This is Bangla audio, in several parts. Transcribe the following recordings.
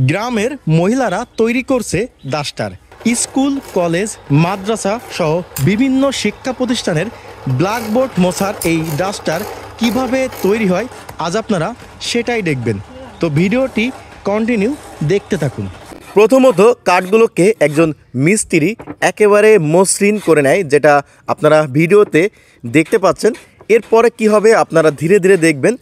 গ্রামের মহিলারা তৈরি করছে ডাস্টার। স্কুল, কলেজ, মাদ্রাসা সহ বিভিন্ন শিক্ষা প্রতিষ্ঠানের ব্ল্যাকবোর্ড মোছার এই ডাস্টার কিভাবে তৈরি হয় আজ আপনারা সেটাই দেখবেন। তো ভিডিওটি কন্টিনিউ দেখতে থাকুন। প্রথমত কাঠগুলোকে একজন মিস্ত্রি একেবারে মসৃণ করে নেয়, যেটা আপনারা ভিডিওতে দেখতে পাচ্ছেন। এরপরে কি হবে আপনারা ধীরে ধীরে দেখবেন।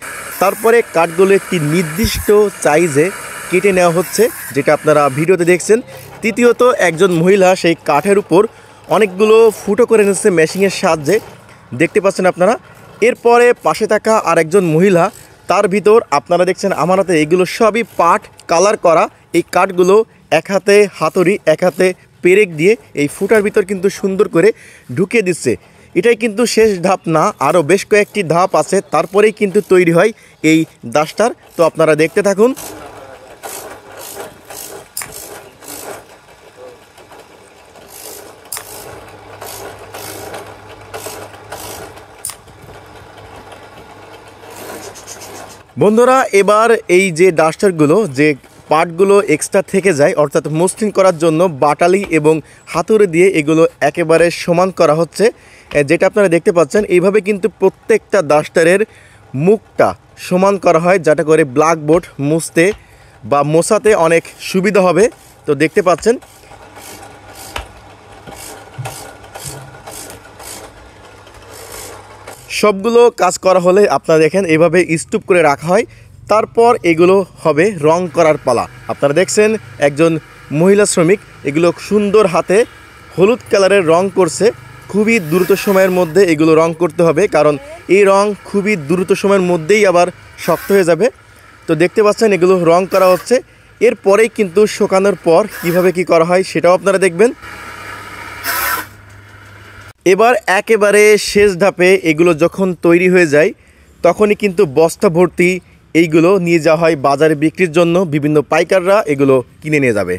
তারপরে কাঠগুলো একটি নির্দিষ্ট সাইজে কেটে নেওয়া হচ্ছে, যেটা আপনারা ভিডিওতে দেখছেন। তৃতীয়ত একজন মহিলা সেই কাঠের উপর অনেকগুলো ফুটো করে নিচ্ছে মেশিনের সাহায্যে, দেখতে পাচ্ছেন আপনারা। এরপরে পাশে থাকা আরেকজন মহিলা, তার ভিতর আপনারা দেখছেন আমার হাতে এগুলো সবই পাট কালার করা। এই কাঠগুলো এক হাতে হাতুড়ি এক হাতে পেরেক দিয়ে এই ফুটার ভিতর কিন্তু সুন্দর করে ঢুকিয়ে দিচ্ছে। এটাই কিন্তু শেষ ধাপ না, আরও বেশ কয়েকটি ধাপ আছে, তারপরেই কিন্তু তৈরি হয় এই ডাস্টার। তো আপনারা দেখতে থাকুন। বন্ধুরা, এবার এই যে ডাস্টারগুলো, যে পার্টগুলো এক্সট্রা থেকে যায় অর্থাৎ মসৃণ করার জন্য বাটালি এবং হাতুড়ি দিয়ে এগুলো একেবারে সমান করা হচ্ছে, যেটা আপনারা দেখতে পাচ্ছেন। এইভাবে কিন্তু প্রত্যেকটা ডাস্টারের মুখটা সমান করা হয়, যাতে করে ব্ল্যাকবোর্ড মুছতে বা মোছাতে অনেক সুবিধা হবে। তো দেখতে পাচ্ছেন সবগুলো কাজ করা হলে আপনারা দেখেন এভাবে স্তূপ করে রাখা হয়। তারপর এগুলো হবে রং করার পালা। আপনারা দেখছেন একজন মহিলা শ্রমিক এগুলো সুন্দর হাতে হলুদ কালারের রং করছে। খুবই দ্রুত সময়ের মধ্যে এগুলো রং করতে হবে, কারণ এই রং খুবই দ্রুত সময়ের মধ্যেই আবার শক্ত হয়ে যাবে। তো দেখতে পাচ্ছেন এগুলো রং করা হচ্ছে। এরপরেই কিন্তু শুকানোর পর কিভাবে কি করা হয় সেটাও আপনারা দেখবেন। এবার একেবারে শেষ ধাপে এগুলো যখন তৈরি হয়ে যায় তখনই কিন্তু বস্তা ভর্তি এইগুলো নিয়ে যাওয়া হয় বাজারে বিক্রির জন্য। বিভিন্ন পাইকাররা এগুলো কিনে নিয়ে যাবে।